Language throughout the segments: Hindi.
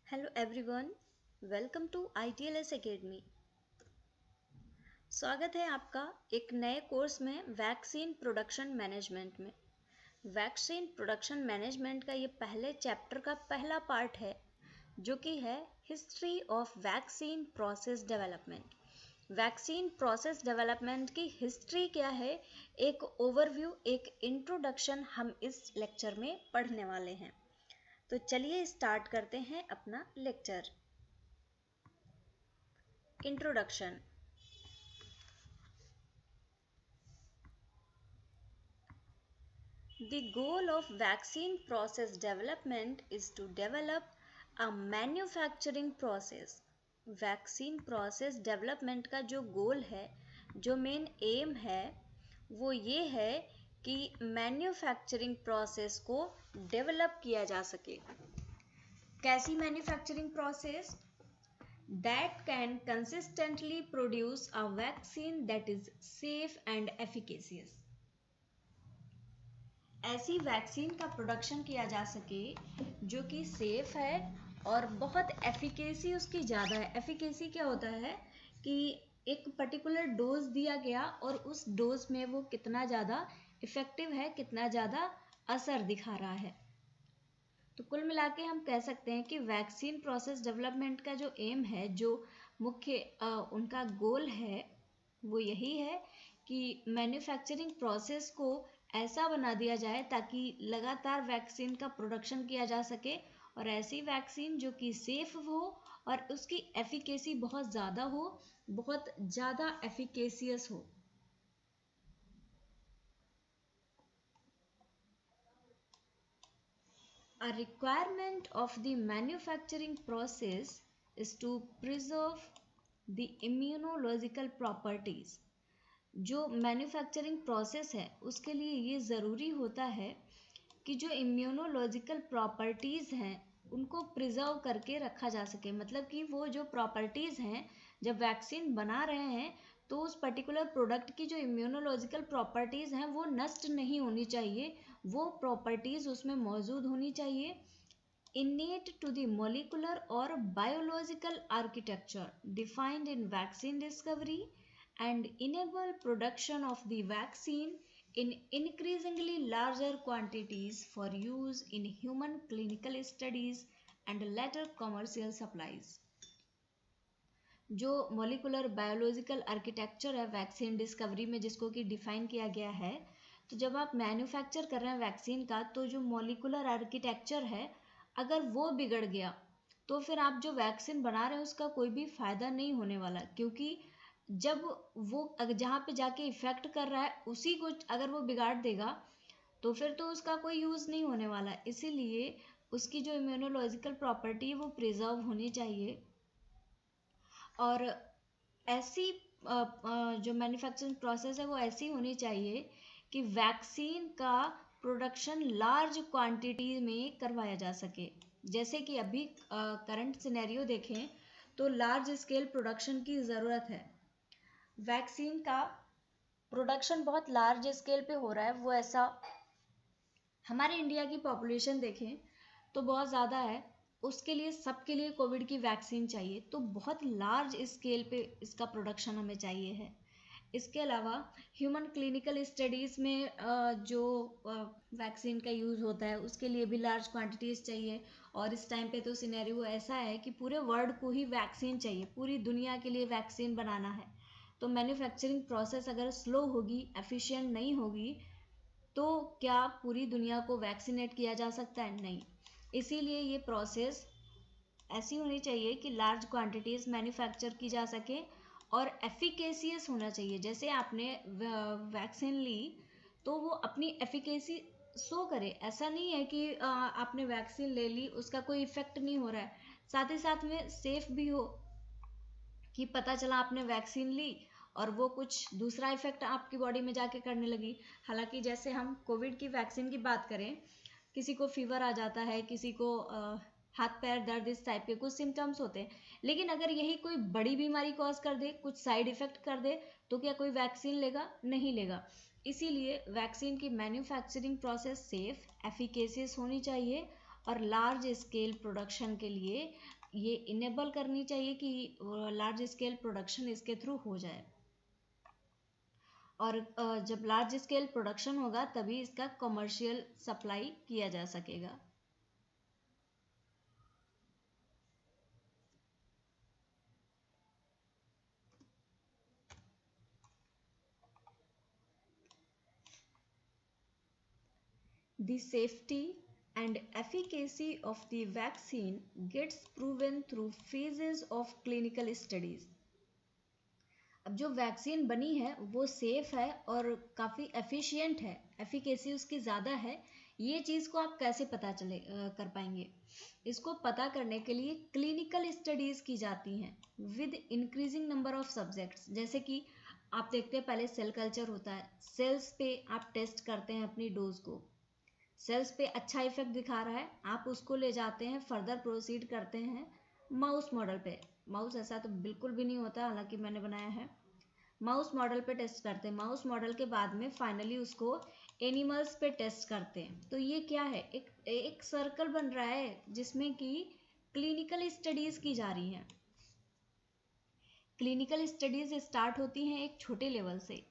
Hello everyone, welcome to ITLS Academy। स्वागत है आपका एक नए कोर्स में वैक्सीन प्रोडक्शन मैनेजमेंट में। वैक्सीन प्रोडक्शन मैनेजमेंट का ये पहले चैप्टर का पहला पार्ट है जो कि है history of vaccine process development. Vaccine process development की हिस्ट्री क्या है, एक ओवरव्यू, एक इंट्रोडक्शन हम इस लेक्चर में पढ़ने वाले हैं। तो चलिए स्टार्ट करते हैं अपना lecture. Introduction. The goal of vaccine process development is to develop a manufacturing process. Vaccine process development का जो गोल है, जो मेन एम है, वो ये है कि मैन्युफैक्चरिंग प्रोसेस को डेवलप किया जा सके। कैसी manufacturing process? That can consistently produce a vaccine that is safe and efficacious. ऐसी वैक्सीन का प्रोडक्शन किया जा सके जो कि सेफ है और बहुत एफिकेसी उसकी ज़्यादा है। एफिकेसी क्या होता है कि एक पर्टिकुलर डोज दिया गया और उस डोज में वो कितना ज़्यादा इफ़ेक्टिव है, कितना ज़्यादा असर दिखा रहा है। तो कुल मिला के हम कह सकते हैं कि वैक्सीन प्रोसेस डेवलपमेंट का जो एम है, जो मुख्य उनका गोल है, वो यही है कि मैन्युफैक्चरिंग प्रोसेस को ऐसा बना दिया जाए ताकि लगातार वैक्सीन का प्रोडक्शन किया जा सके और ऐसी वैक्सीन जो कि सेफ हो और उसकी एफिकेसी बहुत ज़्यादा हो, बहुत ज़्यादा एफिकेसियस हो। A requirement of the manufacturing process is to preserve the immunological properties. जो मैन्युफैक्चरिंग प्रोसेस है उसके लिए ये ज़रूरी होता है कि जो इम्यूनोलॉजिकल प्रॉपर्टीज़ हैं उनको प्रिजर्व करके रखा जा सके। मतलब कि वो जो प्रॉपर्टीज़ हैं, जब वैक्सीन बना रहे हैं तो उस पर्टिकुलर प्रोडक्ट की जो इम्यूनोलॉजिकल प्रॉपर्टीज़ हैं वो नष्ट नहीं होनी चाहिए, वो प्रॉपर्टीज़ उसमें मौजूद होनी चाहिए। innate to the molecular or biological architecture defined in vaccine discovery and enable production of the vaccine in increasingly larger quantities for use in human clinical studies and later commercial supplies. जो मॉलिकुलर बायोलॉजिकल आर्किटेक्चर है वैक्सीन डिस्कवरी में, जिसको कि डिफाइन किया गया है, तो जब आप मैन्युफैक्चर कर रहे हैं वैक्सीन का, तो जो मॉलिकुलर आर्किटेक्चर है अगर वो बिगड़ गया तो फिर आप जो वैक्सीन बना रहे हैं उसका कोई भी फ़ायदा नहीं होने वाला, क्योंकि जब वो जहाँ पे जाके इफ़ेक्ट कर रहा है उसी को अगर वो बिगाड़ देगा तो फिर तो उसका कोई यूज़ नहीं होने वाला। इसीलिए उसकी जो इम्यूनोलॉजिकल प्रॉपर्टी है वो प्रिजर्व होनी चाहिए और ऐसी जो मैन्युफैक्चरिंग प्रोसेस है वो ऐसी होनी चाहिए कि वैक्सीन का प्रोडक्शन लार्ज क्वांटिटी में करवाया जा सके। जैसे कि अभी करंट सिनेरियो देखें तो लार्ज स्केल प्रोडक्शन की ज़रूरत है। वैक्सीन का प्रोडक्शन बहुत लार्ज स्केल पे हो रहा है, वो ऐसा हमारे इंडिया की पॉपुलेशन देखें तो बहुत ज़्यादा है, उसके लिए सबके लिए कोविड की वैक्सीन चाहिए, तो बहुत लार्ज स्केल पे इसका प्रोडक्शन हमें चाहिए है। इसके अलावा ह्यूमन क्लिनिकल स्टडीज़ में जो वैक्सीन का यूज़ होता है उसके लिए भी लार्ज क्वांटिटीज़ चाहिए और इस टाइम पे तो सिनेरियो ऐसा है कि पूरे वर्ल्ड को ही वैक्सीन चाहिए, पूरी दुनिया के लिए वैक्सीन बनाना है। तो मैन्युफैक्चरिंग प्रोसेस अगर स्लो होगी, एफिशिएंट नहीं होगी, तो क्या पूरी दुनिया को वैक्सीनेट किया जा सकता है? नहीं। इसीलिए ये प्रोसेस ऐसी होनी चाहिए कि लार्ज क्वांटिटीज़ मैन्युफैक्चर की जा सके और एफिकेसियस होना चाहिए। जैसे आपने वैक्सीन ली तो वो अपनी एफिकेसी शो करे। ऐसा नहीं है कि आपने वैक्सीन ले ली, उसका कोई इफ़ेक्ट नहीं हो रहा है, साथ ही साथ में सेफ भी हो कि पता चला आपने वैक्सीन ली और वो कुछ दूसरा इफेक्ट आपकी बॉडी में जाके करने लगी। हालांकि जैसे हम कोविड की वैक्सीन की बात करें, किसी को फीवर आ जाता है, किसी को हाथ पैर दर्द, इस टाइप के कुछ सिम्टम्स होते हैं, लेकिन अगर यही कोई बड़ी बीमारी कॉज कर दे, कुछ साइड इफेक्ट कर दे, तो क्या कोई वैक्सीन लेगा? नहीं लेगा। इसीलिए वैक्सीन की मैन्युफैक्चरिंग प्रोसेस सेफ, एफिकेसियस होनी चाहिए और लार्ज स्केल प्रोडक्शन के लिए ये इनेबल करनी चाहिए कि लार्ज स्केल प्रोडक्शन इसके थ्रू हो जाए, और जब लार्ज स्केल प्रोडक्शन होगा तभी इसका कमर्शियल सप्लाई किया जा सकेगा। The safety and efficacy of the vaccine gets proven through phases of clinical studies. अब जो वैक्सीन बनी है वो सेफ है और काफ़ी एफिशिएंट है, एफिकेसी उसकी ज़्यादा है, ये चीज़ को आप कैसे पता कर पाएंगे? इसको पता करने के लिए क्लिनिकल स्टडीज़ की जाती हैं with increasing number of subjects. जैसे कि आप देखते हैं पहले सेल कल्चर होता है, सेल्स पे आप टेस्ट करते हैं अपनी डोज को, सेल्स पे अच्छा इफेक्ट दिखा रहा है, आप उसको ले जाते हैं, फर्दर प्रोसीड करते हैं माउस मॉडल पे। माउस ऐसा तो बिल्कुल भी नहीं होता, हालांकि मैंने बनाया है। माउस मॉडल पे टेस्ट करते हैं, माउस मॉडल के बाद में फाइनली उसको एनिमल्स पे टेस्ट करते हैं। तो ये क्या है, एक सर्कल बन रहा है जिसमें कि क्लिनिकल स्टडीज की जा रही हैं। क्लिनिकल स्टडीज स्टार्ट होती हैं एक छोटे लेवल से,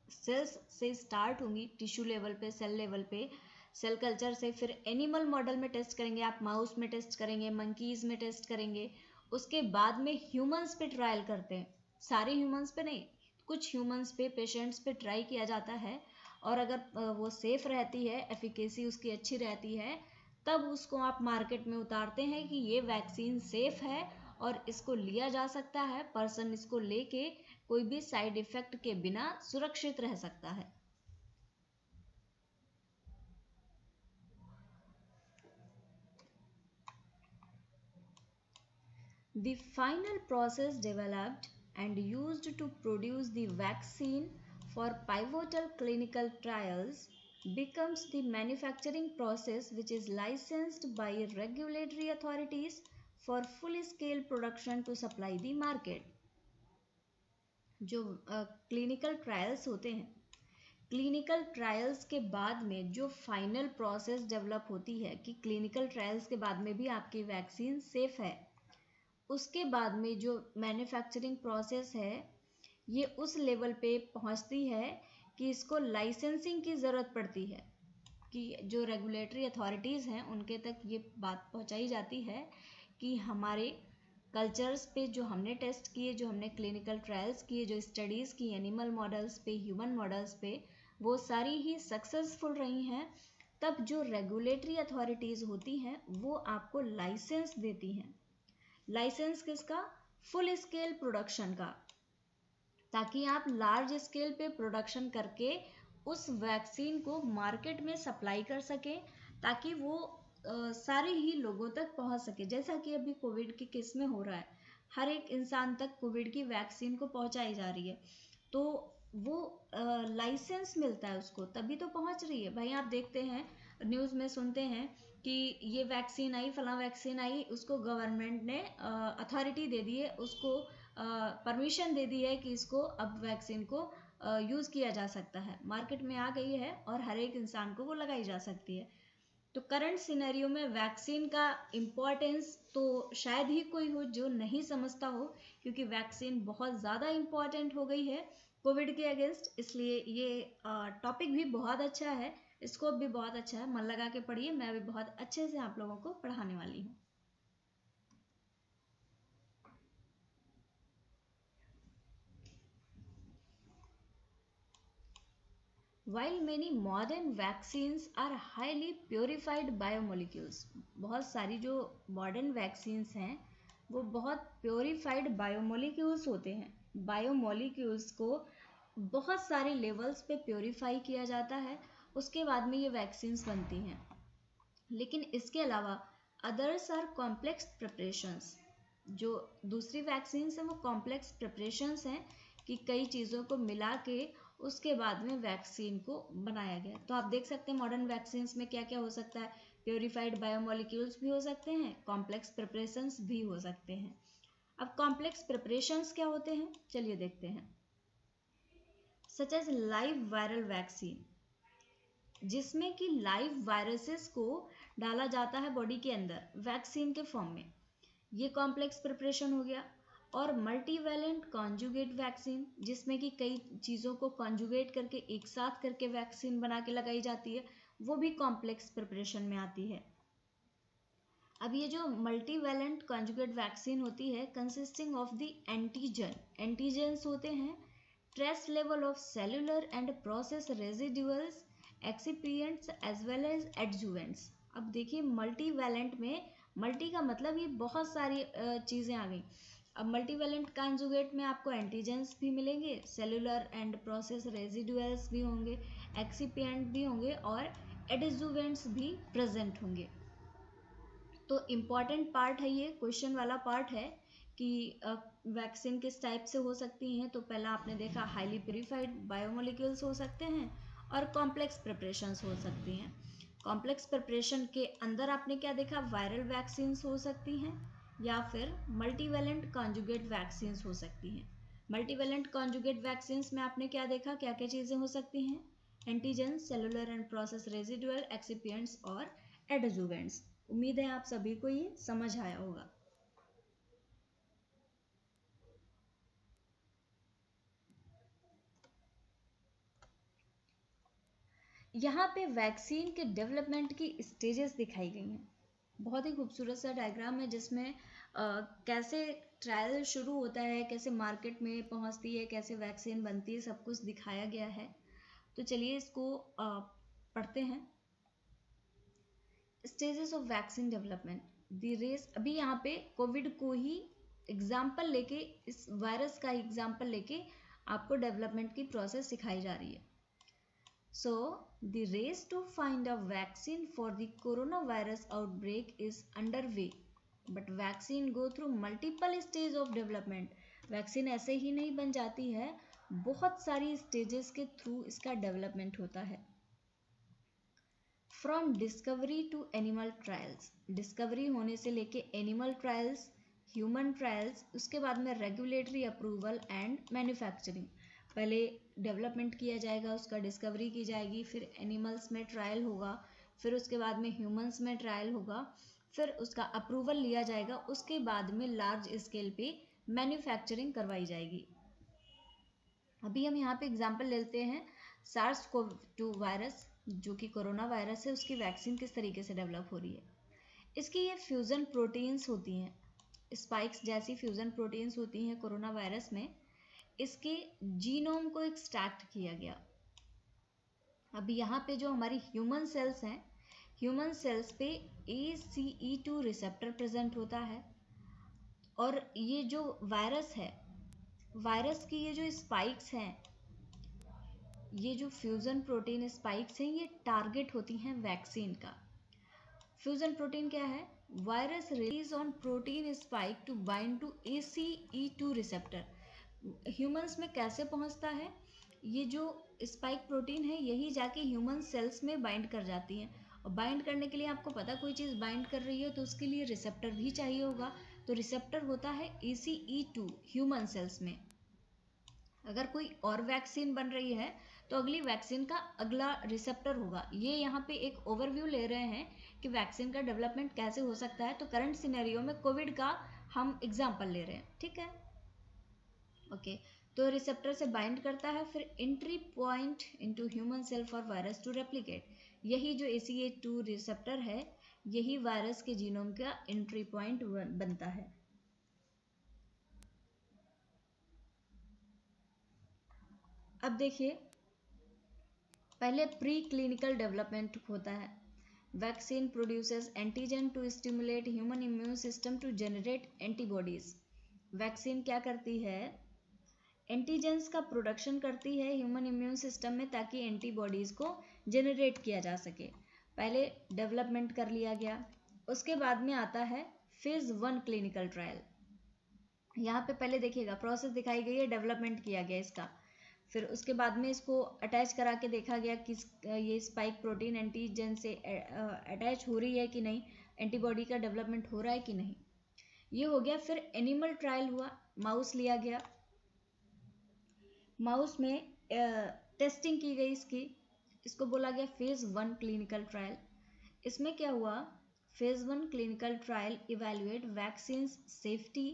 सेल्स से स्टार्ट होंगी, टिश्यू लेवल पे, सेल लेवल पे, सेल कल्चर से, फिर एनिमल मॉडल में टेस्ट करेंगे, आप माउस में टेस्ट करेंगे, मंकीज में टेस्ट करेंगे, उसके बाद में ह्यूमंस पे ट्रायल करते हैं। सारे ह्यूमंस पे नहीं, कुछ ह्यूमंस पे, पेशेंट्स पे ट्राई किया जाता है, और अगर वो सेफ रहती है, एफिकेसी उसकी अच्छी रहती है, तब उसको आप मार्केट में उतारते हैं कि ये वैक्सीन सेफ है और इसको लिया जा सकता है, पर्सन इसको लेके कोई भी साइड इफेक्ट के बिना सुरक्षित रह सकता है। The final process developed and used to produce the vaccine for pivotal clinical trials becomes the manufacturing process, which is licensed by regulatory authorities for full scale production to supply the market. जो क्लिनिकल ट्रायल्स होते हैं, क्लिनिकल ट्रायल्स के बाद में जो फाइनल प्रोसेस डेवलप होती है कि क्लिनिकल ट्रायल्स के बाद में भी आपकी वैक्सीन सेफ है, उसके बाद में जो मैन्युफैक्चरिंग प्रोसेस है ये उस लेवल पे पहुंचती है कि इसको लाइसेंसिंग की ज़रूरत पड़ती है, कि जो रेगुलेटरी अथॉरिटीज़ हैं उनके तक ये बात पहुंचाई जाती है कि हमारे कल्चर्स पे जो हमने टेस्ट किए, जो हमने क्लिनिकल ट्रायल्स किए, जो स्टडीज़ की एनिमल मॉडल्स पे, ह्यूमन मॉडल्स पे, वो सारी ही सक्सेसफुल रही हैं। तब जो रेगुलेटरी अथॉरिटीज़ होती हैं वो आपको लाइसेंस देती हैं। लाइसेंस किसका? फुल स्केल प्रोडक्शन का, ताकि आप लार्ज स्केल पे प्रोडक्शन करके उस वैक्सीन को मार्केट में सप्लाई कर सकें, ताकि वो सारे ही लोगों तक पहुंच सके। जैसा कि अभी कोविड के केस में हो रहा है, हर एक इंसान तक कोविड की वैक्सीन को पहुंचाई जा रही है, तो वो लाइसेंस मिलता है उसको, तभी तो पहुंच रही है। भाई आप देखते हैं, न्यूज़ में सुनते हैं कि ये वैक्सीन आई, फला वैक्सीन आई, उसको गवर्नमेंट ने अथॉरिटी दे दी है, उसको परमिशन दे दी है कि इसको अब वैक्सीन को यूज़ किया जा सकता है, मार्केट में आ गई है और हर एक इंसान को वो लगाई जा सकती है। तो करंट सिनेरियो में वैक्सीन का इम्पोर्टेंस तो शायद ही कोई हो जो नहीं समझता हो, क्योंकि वैक्सीन बहुत ज़्यादा इम्पॉर्टेंट हो गई है कोविड के अगेंस्ट। इसलिए ये टॉपिक भी बहुत अच्छा है, स्कोप भी बहुत अच्छा है, मन लगा के पढ़िए, मैं भी बहुत अच्छे से आप लोगों को पढ़ाने वाली हूँ। While many modern vaccines are highly purified biomolecules, बहुत सारी जो मॉडर्न वैक्सीन्स हैं वो बहुत प्योरीफाइड बायोमोलिक्यूल्स होते हैं। बायोमोलिक्यूल्स को बहुत सारे लेवल्स पे प्योरीफाई किया जाता है, उसके बाद में ये वैक्सीन्स बनती हैं। लेकिन इसके अलावा अदर्स आर कॉम्प्लेक्स प्रिपरेशंस। जो दूसरी वैक्सीन्स हैं वो कॉम्प्लेक्स प्रिपरेशंस हैं कि कई चीज़ों को मिला के उसके बाद में वैक्सीन को बनाया गया। तो आप देख सकते हैं मॉडर्न वैक्सीन्स में क्या क्या हो सकता है, प्योरीफाइड बायोमोलिक्यूल्स भी हो सकते हैं, कॉम्प्लेक्स प्रिपरेशंस भी हो सकते हैं। अब कॉम्प्लेक्स प्रिपरेशंस क्या होते हैं, चलिए देखते हैं। Such as live viral vaccine, जिसमें कि लाइव वायरसेस को डाला जाता है बॉडी के अंदर वैक्सीन के फॉर्म में। ये कॉम्प्लेक्स प्रिपरेशन हो गया। और मल्टीवैलेंट कॉन्जुगेट वैक्सीन, जिसमें कि कई चीज़ों को कॉन्जुगेट करके एक साथ करके वैक्सीन बना के लगाई जाती है, वो भी कॉम्प्लेक्स प्रिपरेशन में आती है। अब ये जो मल्टीवैलेंट कॉन्जुगेट वैक्सीन होती है consisting of the antigen, antigens होते हैं trace level of cellular and process residuals excipients as well as adjuvants. अब देखिए मल्टीवैलेंट में, मल्टी का मतलब ये बहुत सारी चीज़ें आ गई। अब मल्टीवैलेंट कॉन्जुगेट में आपको एंटीजेंस भी मिलेंगे, सेलुलर एंड प्रोसेस रेजिडुअल्स भी होंगे, एक्सिपिएंट भी होंगे और एडजुवेंट्स भी प्रेजेंट होंगे। तो इम्पॉर्टेंट पार्ट है ये, क्वेश्चन वाला पार्ट है कि वैक्सीन किस टाइप से हो सकती हैं। तो पहला आपने देखा हाईली प्यूरिफाइड बायोमोलिक्यूल्स हो सकते हैं और कॉम्प्लेक्स प्रिपरेशंस हो सकती हैं। कॉम्प्लेक्स प्रिपरेशन के अंदर आपने क्या देखा, वायरल वैक्सीन्स हो सकती हैं या फिर मल्टीवैलेंट कॉन्जुगेट वैक्सीन्स हो सकती हैं। मल्टीवैलेंट कॉन्जुगेट वैक्सीन्स में आपने क्या देखा, क्या क्या चीज़ें हो सकती हैं, antigen, cellular and process residual, excipients और एडजुवेंट्स। उम्मीद है आप सभी को ये समझ आया होगा। यहाँ पे वैक्सीन के डेवलपमेंट की स्टेजेस दिखाई गई हैं। बहुत ही खूबसूरत सा डायग्राम है जिसमें कैसे ट्रायल शुरू होता है, कैसे मार्केट में पहुँचती है, कैसे वैक्सीन बनती है, सब कुछ दिखाया गया है। तो चलिए इसको पढ़ते हैं। Stages of vaccine development, the race. अभी यहाँ पे कोविड को ही एग्जाम्पल लेके, इस वायरस का एग्जाम्पल लेके आपको डेवलपमेंट की प्रोसेस सिखाई जा रही है। So the race to find a vaccine for the corona virus outbreak is under way, but vaccine go through multiple stage of development. Vaccine ऐसे ही नहीं बन जाती है, बहुत सारी स्टेजेस के थ्रू इसका डेवलपमेंट होता है। From discovery to animal trials, discovery होने से लेके एनिमल ट्रायल्स, ह्यूमन ट्रायल्स, उसके बाद में रेगुलेटरी अप्रूवल एंड मैन्युफैक्चरिंग। पहले डेवलपमेंट किया जाएगा, उसका डिस्कवरी की जाएगी, फिर एनिमल्स में ट्रायल होगा, फिर उसके बाद में ह्यूमंस में ट्रायल होगा, फिर उसका अप्रूवल लिया जाएगा, उसके बाद में लार्ज स्केल पे मैन्युफैक्चरिंग करवाई जाएगी। अभी हम यहाँ पे एग्जाम्पल लेते हैं SARS-CoV-2 वायरस, जो कि कोरोना वायरस है, उसकी वैक्सीन किस तरीके से डेवलप हो रही है। इसकी ये फ्यूजन प्रोटीन्स होती हैं, स्पाइक्स जैसी फ्यूजन प्रोटीन्स होती हैं कोरोना वायरस में। इसके जीनोम को एक्सट्रैक्ट किया गया। अभी यहाँ पे जो हमारी ह्यूमन सेल्स हैं, ह्यूमन सेल्स पे ACE2 रिसेप्टर प्रेजेंट होता है। और ये जो वायरस है, वायरस की ये जो स्पाइक्स हैं, ये जो फ्यूजन प्रोटीन स्पाइक्स हैं, ये टारगेट होती हैं वैक्सीन का। फ्यूजन प्रोटीन क्या है, virus release on protein spike to bind to ACE2 receptor. Humans में कैसे पहुंचता है, ये जो स्पाइक प्रोटीन है यही जाके ह्यूमन सेल्स में बाइंड कर जाती हैं। और बाइंड करने के लिए आपको पता, कोई चीज़ बाइंड कर रही है तो उसके लिए रिसेप्टर भी चाहिए होगा। तो रिसेप्टर होता है ACE2 ह्यूमन सेल्स में। अगर कोई और वैक्सीन बन रही है तो अगली वैक्सीन का अगला रिसेप्टर होगा। ये यहाँ पे एक ओवरव्यू ले रहे हैं कि वैक्सीन का डेवलपमेंट कैसे हो सकता है। तो करंट सिनेरियो में कोविड का हम एग्जाम्पल ले रहे हैं, ठीक है, ओके। तो रिसेप्टर से बाइंड करता है, फिर entry point into human cell for virus to replicate. यही जो ACE2 रिसेप्टर है, यही वायरस के जीनोम का एंट्री पॉइंट बनता है। अब देखिए, पहले प्री क्लिनिकल डेवलपमेंट होता है। Vaccine produces antigen to stimulate human immune system to generate antibodies. Vaccine क्या करती है, एंटीजेंस का प्रोडक्शन करती है ह्यूमन इम्यून सिस्टम में, ताकि एंटीबॉडीज को जनरेट किया जा सके। पहले डेवलपमेंट कर लिया गया, उसके बाद में आता है फेज 1 क्लिनिकल ट्रायल। यहाँ पे पहले देखिएगा प्रोसेस दिखाई गई है, डेवलपमेंट किया गया इसका, फिर उसके बाद में इसको अटैच करा के देखा गया कि ये स्पाइक प्रोटीन एंटीजन से अटैच हो रही है कि नहीं, एंटीबॉडी का डेवलपमेंट हो रहा है कि नहीं, ये हो गया। फिर एनिमल ट्रायल हुआ, माउस लिया गया, माउस में टेस्टिंग की गई इसकी, इसको बोला गया फेज 1 क्लिनिकल ट्रायल। इसमें क्या हुआ, phase 1 clinical trial evaluate vaccines safety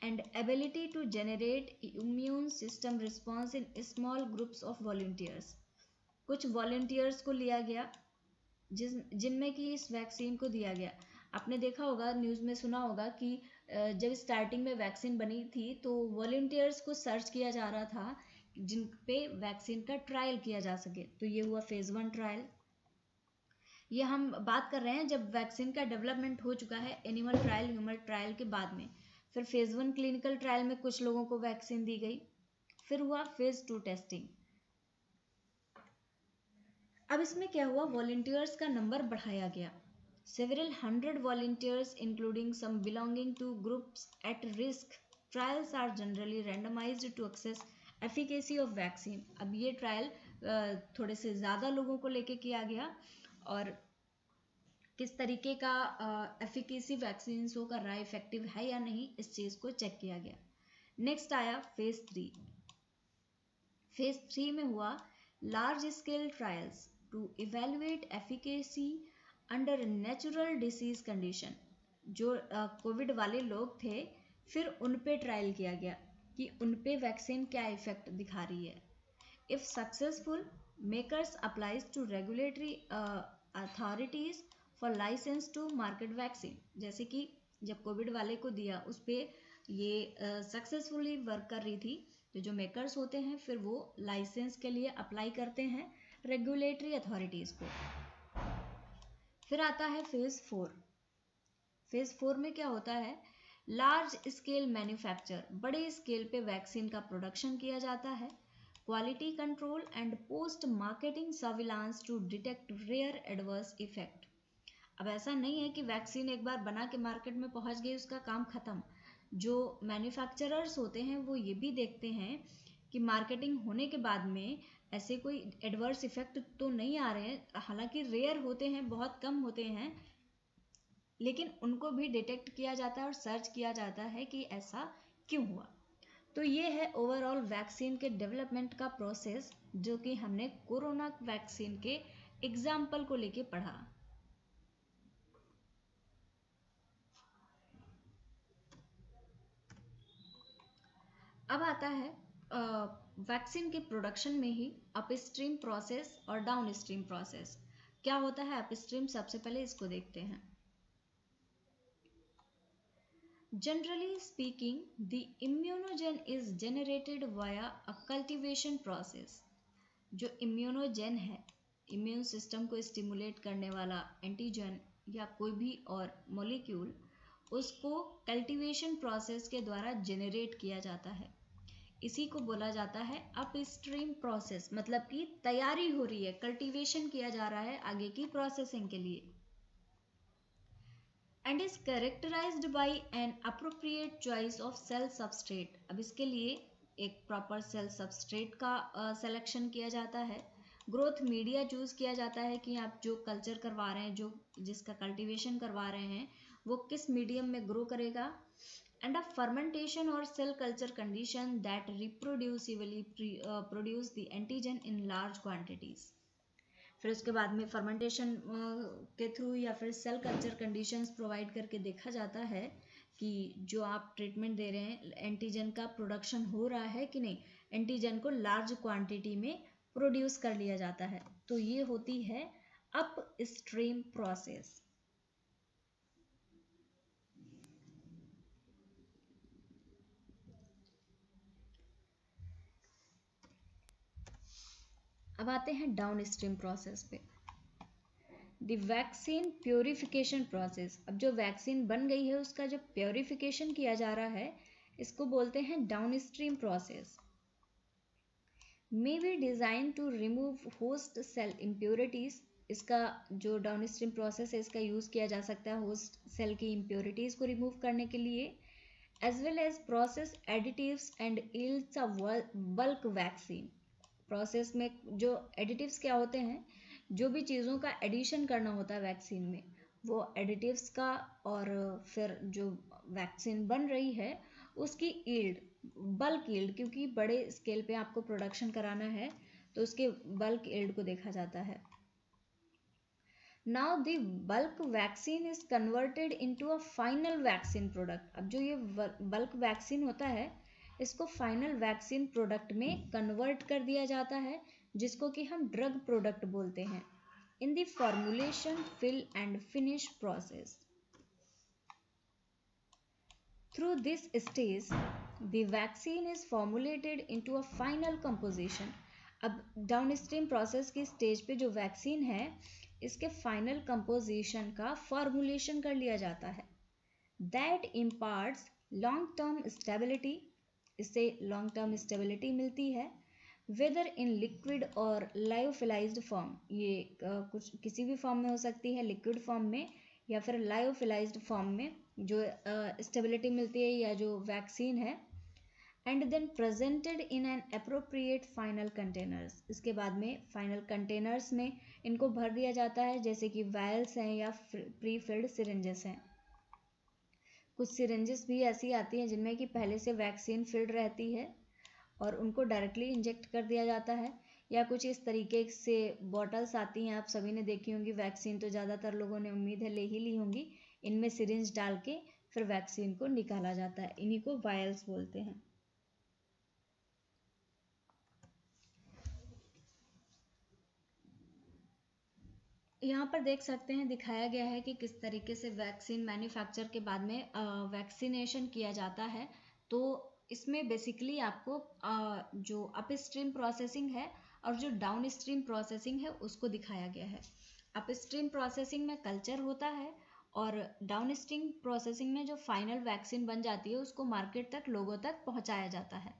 and ability to generate immune system response in small groups of volunteers. कुछ वॉलंटियर्स को लिया गया जिनमें कि इस वैक्सीन को दिया गया। आपने देखा होगा, न्यूज़ में सुना होगा कि जब स्टार्टिंग में वैक्सीन बनी थी तो वॉलंटियर्स को सर्च किया जा रहा था जिन पे वैक्सीन का ट्रायल किया जा सके। तो ये हुआ फेज़ 1 ट्रायल। ये हम बात कर रहे हैं जब वैक्सीन का डेवलपमेंट हो चुका है एनिमल ट्रायल ह्यूमन ट्रायल के बाद में। फिर फेज़ 1 क्लिनिकल ट्रायल में कुछ लोगों को वैक्सीन दी गई। फिर हुआ फेज़ 2 टेस्टिंग। अब इसमें क्या हुआ, वॉलंटियर्स का नंबर बढ़ाया गया। Several hundred volunteers, including some belonging to groups at risk, trials are generally randomized to assess efficacy of vaccine. अब ये ट्रायल थोड़े से ज़्यादा लोगों को लेके किया गया और किस तरीके का एफिकेसी वैक्सीन शो कर रहा है, इफेक्टिव है या नहीं, इस चीज़ को चेक किया गया। नेक्स्ट आया फेज़ 3। फेज़ 3 में हुआ large scale trials to evaluate efficacy under natural disease condition. जो कोविड वाले लोग थे फिर उन पे ट्रायल किया गया कि उन पे वैक्सीन क्या इफेक्ट दिखा रही है। If successful, makers applies to regulatory authorities for licence to market vaccine. जैसे कि जब कोविड वाले को दिया उस पर ये सक्सेसफुली वर्क कर रही थी, तो जो मेकर्स होते हैं फिर वो लाइसेंस के लिए अप्लाई करते हैं रेगुलेटरी अथॉरिटीज़ को। फिर आता है फेज़ 4। फेज़ 4 में क्या होता है, लार्ज स्केल मैन्युफैक्चर, बड़े स्केल पे वैक्सीन का प्रोडक्शन किया जाता है। Quality control and post marketing surveillance to detect rare adverse effect. अब ऐसा नहीं है कि वैक्सीन एक बार बना के मार्केट में पहुंच गई उसका काम खत्म। जो मैन्युफैक्चरर्स होते हैं वो ये भी देखते हैं कि मार्केटिंग होने के बाद में ऐसे कोई एडवर्स इफेक्ट तो नहीं आ रहे हैं, हालांकि रेयर होते हैं, बहुत कम होते हैं, लेकिन उनको भी डिटेक्ट किया जाता है और सर्च किया जाता है कि ऐसा क्यों हुआ। तो ये है ओवरऑल वैक्सीन के डेवलपमेंट का प्रोसेस जो कि हमने कोरोना वैक्सीन के एग्जाम्पल को लेके पढ़ा। अब आता है वैक्सीन के प्रोडक्शन में ही अपस्ट्रीम प्रोसेस और डाउनस्ट्रीम प्रोसेस। क्या होता है अपस्ट्रीम, सबसे पहले इसको देखते हैं। Generally speaking, the immunogen is generated via a cultivation process. जो इम्यूनोजेन है, इम्यून सिस्टम को स्टिमुलेट करने वाला एंटीजन या कोई भी और मॉलिक्यूल, उसको कल्टीवेशन प्रोसेस के द्वारा जनरेट किया जाता है। इसी को बोला जाता है अपस्ट्रीम प्रोसेस, मतलब कि तैयारी हो रही है, कल्टीवेशन किया जा रहा है आगे की प्रोसेसिंग के लिए। And is characterised by an appropriate choice of cell substrate. अब इसके लिए एक प्रॉपर सेल सबस्ट्रेट का सिलेक्शन किया जाता है। ग्रोथ मीडिया चूज किया जाता है कि आप जो कल्चर करवा रहे हैं, जो जिसका कल्टीवेशन करवा रहे हैं, वो किस मीडियम में ग्रो करेगा। and a fermentation or cell culture condition that reproducibly produce the antigen in large quantities। फिर उसके बाद में फर्मेंटेशन के थ्रू या फिर सेल कल्चर कंडीशंस प्रोवाइड करके देखा जाता है कि जो आप ट्रीटमेंट दे रहे हैं एंटीजन का प्रोडक्शन हो रहा है कि नहीं, एंटीजन को लार्ज क्वांटिटी में प्रोड्यूस कर लिया जाता है। तो ये होती है अपस्ट्रीम प्रोसेस। अब आते हैं डाउन स्ट्रीम प्रोसेस पे, द वैक्सीन प्योरिफिकेशन प्रोसेस। अब जो वैक्सीन बन गई है उसका जो प्योरिफिकेशन किया जा रहा है इसको बोलते हैं down stream process. May be design to remove host cell impurities. इसका जो डाउन स्ट्रीम प्रोसेस है इसका यूज किया जा सकता है होस्ट सेल की इम्प्योरिटीज को रिमूव करने के लिए, as well as process additives and yields a bulk vaccine. Process में जो एडिटिव्स क्या होते हैं, जो भी चीज़ों का एडिशन करना होता है वैक्सीन में, वो एडिटिव्स का और फिर जो वैक्सीन बन रही है उसकी यील्ड, बल्क यील्ड, क्योंकि बड़े स्केल पे आपको प्रोडक्शन कराना है तो उसके बल्क यील्ड को देखा जाता है। Now the bulk vaccine is converted into a final vaccine product. अब जो ये बल्क वैक्सीन होता है इसको फाइनल वैक्सीन प्रोडक्ट में कन्वर्ट कर दिया जाता है, जिसको कि हम ड्रग प्रोडक्ट बोलते हैं, in the formulation fill and finish process. Through this stage the vaccine is formulated into a final composition. अब डाउनस्ट्रीम प्रोसेस की स्टेज पे जो वैक्सीन है इसके फाइनल कंपोजिशन का फॉर्मुलेशन कर लिया जाता है। That imparts long term stability, इससे लॉन्ग टर्म स्टेबिलिटी मिलती है, वेदर इन लिक्विड और लायोफिलाइज्ड फॉर्म। ये कुछ किसी भी फॉर्म में हो सकती है, लिक्विड फॉर्म में या फिर लायोफिलाइज्ड फॉर्म में जो स्टेबिलिटी मिलती है या जो वैक्सीन है, and then presented in an appropriate final containers. इसके बाद में फाइनल कंटेनर्स में इनको भर दिया जाता है, जैसे कि वायल्स हैं या प्री फिल्ड सिरिंजेस हैं। कुछ सिरिंजेस भी ऐसी आती हैं जिनमें कि पहले से वैक्सीन फिल्ड रहती है और उनको डायरेक्टली इंजेक्ट कर दिया जाता है, या कुछ इस तरीके से बॉटल्स आती हैं, आप सभी ने देखी होंगी। वैक्सीन तो ज़्यादातर लोगों ने उम्मीद है ले ही ली होंगी। इनमें सिरिंज डाल के फिर वैक्सीन को निकाला जाता है, इन्हीं को वायल्स बोलते हैं। यहाँ पर देख सकते हैं, दिखाया गया है कि किस तरीके से वैक्सीन मैन्युफैक्चर के बाद में वैक्सीनेशन किया जाता है। तो इसमें बेसिकली आपको जो अपस्ट्रीम प्रोसेसिंग है और जो डाउन स्ट्रीम प्रोसेसिंग है उसको दिखाया गया है। अपस्ट्रीम प्रोसेसिंग में कल्चर होता है और डाउन स्ट्रीम प्रोसेसिंग में जो फाइनल वैक्सीन बन जाती है उसको मार्केट तक, लोगों तक पहुँचाया जाता है।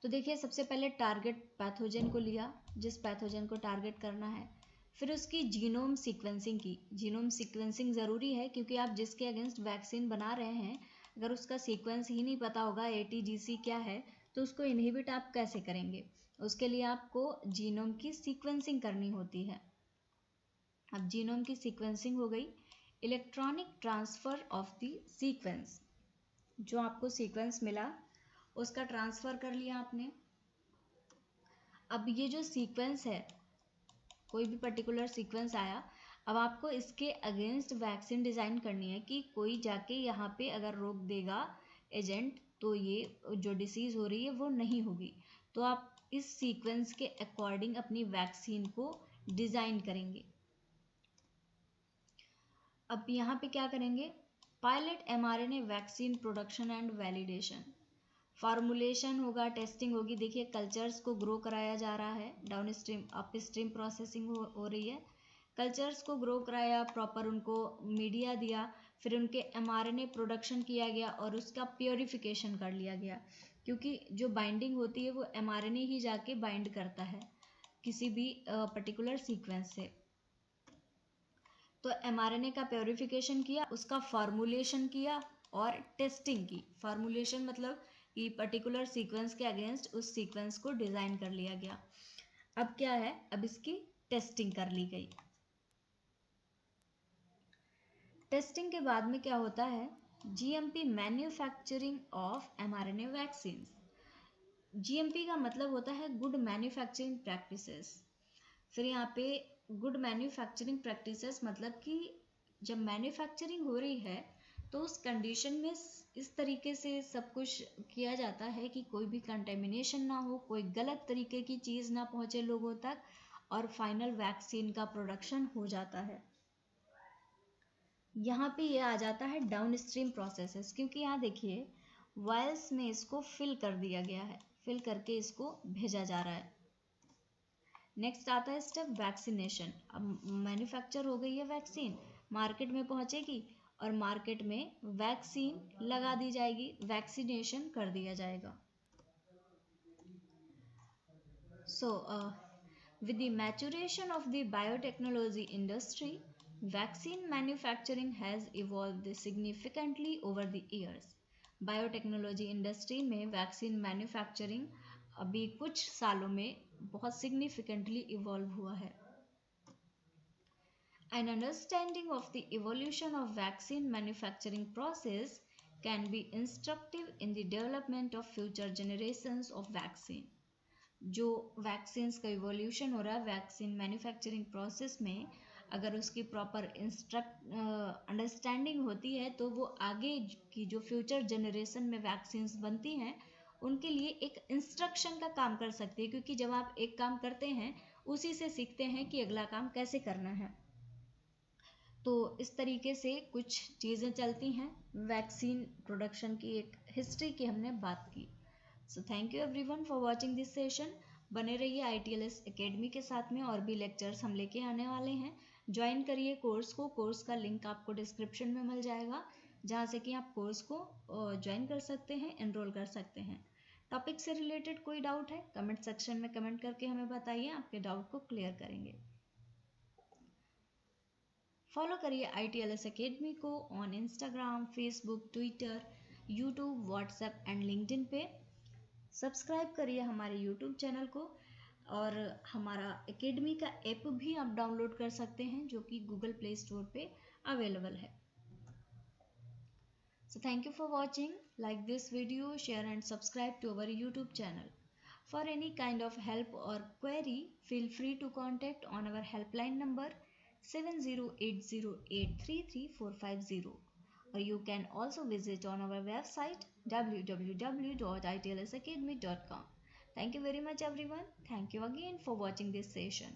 तो देखिए, सबसे पहले टारगेट पैथोजन को लिया, जिस पैथोजन को टारगेट करना है, फिर उसकी जीनोम सीक्वेंसिंग की। जीनोम सीक्वेंसिंग ज़रूरी है क्योंकि आप जिसके अगेंस्ट वैक्सीन बना रहे हैं, अगर उसका सीक्वेंस ही नहीं पता होगा ATGC क्या है, तो उसको इनहिबिट आप कैसे करेंगे। उसके लिए आपको जीनोम की सीक्वेंसिंग करनी होती है। अब जीनोम की सीक्वेंसिंग हो गई। Electronic transfer of the sequence, जो आपको सीक्वेंस मिला उसका ट्रांसफ़र कर लिया आपने। अब ये जो सीक्वेंस है, कोई भी पर्टिकुलर सीक्वेंस आया, अब आपको इसके अगेंस्ट वैक्सीन डिज़ाइन करनी है कि कोई जाके यहाँ पे अगर रोक देगा एजेंट तो ये जो डिसीज़ हो रही है वो नहीं होगी। तो आप इस सीक्वेंस के अकॉर्डिंग अपनी वैक्सीन को डिज़ाइन करेंगे। अब यहाँ पे क्या करेंगे, pilot mRNA vaccine production and validation. Formulation होगा, टेस्टिंग होगी। देखिए, कल्चर्स को ग्रो कराया जा रहा है, down stream up stream processing हो रही है। कल्चर्स को ग्रो कराया, प्रॉपर उनको मीडिया दिया, फिर उनके mRNA प्रोडक्शन किया गया और उसका प्योरीफिकेशन कर लिया गया, क्योंकि जो बाइंडिंग होती है वो mRNA ही जाके बाइंड करता है किसी भी पर्टिकुलर सीक्वेंस से। तो mRNA का प्योरीफिकेशन किया, उसका फार्मूलेशन किया और टेस्टिंग की। फार्मूलेशन मतलब कि पर्टिकुलर सीक्वेंस के अगेंस्ट उस सीक्वेंस को डिज़ाइन कर लिया गया। अब क्या है, अब इसकी टेस्टिंग कर ली गई। टेस्टिंग के बाद में क्या होता है, GMP manufacturing of mRNA vaccine. GMP का मतलब होता है गुड मैन्युफैक्चरिंग प्रैक्टिसेस। फिर यहाँ पे गुड मैन्युफैक्चरिंग प्रैक्टिसेस मतलब कि जब मैन्युफैक्चरिंग हो रही है तो उस कंडीशन में इस तरीके से सब कुछ किया जाता है कि कोई भी कंटेमिनेशन ना हो, कोई गलत तरीके की चीज़ ना पहुँचे लोगों तक, और फाइनल वैक्सीन का प्रोडक्शन हो जाता है। यहाँ पे ये आ जाता है डाउन स्ट्रीम प्रोसेसेस, क्योंकि यहाँ देखिए वायल्स में इसको फिल कर दिया गया है, फिल करके इसको भेजा जा रहा है। नेक्स्ट आता है स्टेप वैक्सीनेशन। अब मैन्युफैक्चर हो गई है वैक्सीन, मार्केट में पहुंचेगी और मार्केट में वैक्सीन लगा दी जाएगी, वैक्सीनेशन कर दिया जाएगा। सो with the maturation of the biotechnology industry, vaccine manufacturing has evolved significantly over the years. Biotechnology industry में वैक्सीन मैन्युफैक्चरिंग अभी कुछ सालों में बहुत सिग्निफिकेंटली इवॉल्व हुआ है। An understanding of the evolution of vaccine manufacturing process can be instructive in the development of future generations of vaccine. जो वैक्सीन्स का इवोल्यूशन हो रहा है वैक्सीन मैन्युफैक्चरिंग प्रोसेस में, अगर उसकी प्रॉपर अंडरस्टैंडिंग होती है तो वो आगे की जो फ्यूचर जनरेशन में वैक्सीन्स बनती हैं उनके लिए एक इंस्ट्रक्शन का काम कर सकती है, क्योंकि जब आप एक काम करते हैं उसी से सीखते हैं कि अगला काम कैसे करना है। तो इस तरीके से कुछ चीज़ें चलती हैं। वैक्सीन प्रोडक्शन की एक हिस्ट्री की हमने बात की। So thank you everyone for watching this session. बने रहिए ITLS एकेडमी के साथ में, और भी लेक्चर्स हम लेके आने वाले हैं। ज्वाइन करिए कोर्स को, कोर्स का लिंक आपको डिस्क्रिप्शन में मिल जाएगा, जहाँ से कि आप कोर्स को ज्वाइन कर सकते हैं, एनरोल कर सकते हैं। टॉपिक से रिलेटेड कोई डाउट है कमेंट सेक्शन में कमेंट करके हमें बताइए, आपके डाउट को क्लियर करेंगे। फॉलो करिए ITLS एकेडमी को on Instagram, Facebook, Twitter, YouTube, WhatsApp and LinkedIn पे। सब्सक्राइब करिए हमारे यूट्यूब चैनल को, और हमारा एकेडमी का ऐप भी आप डाउनलोड कर सकते हैं जो कि गूगल प्ले स्टोर पे अवेलेबल है। So thank you for watching. Like this video, share and subscribe to our YouTube channel. For any kind of help or query, feel free to contact on our helpline number 7080833450, or you can also visit on our website www.itlsacademy.com. Thank you very much everyone. Thank you again for watching this session.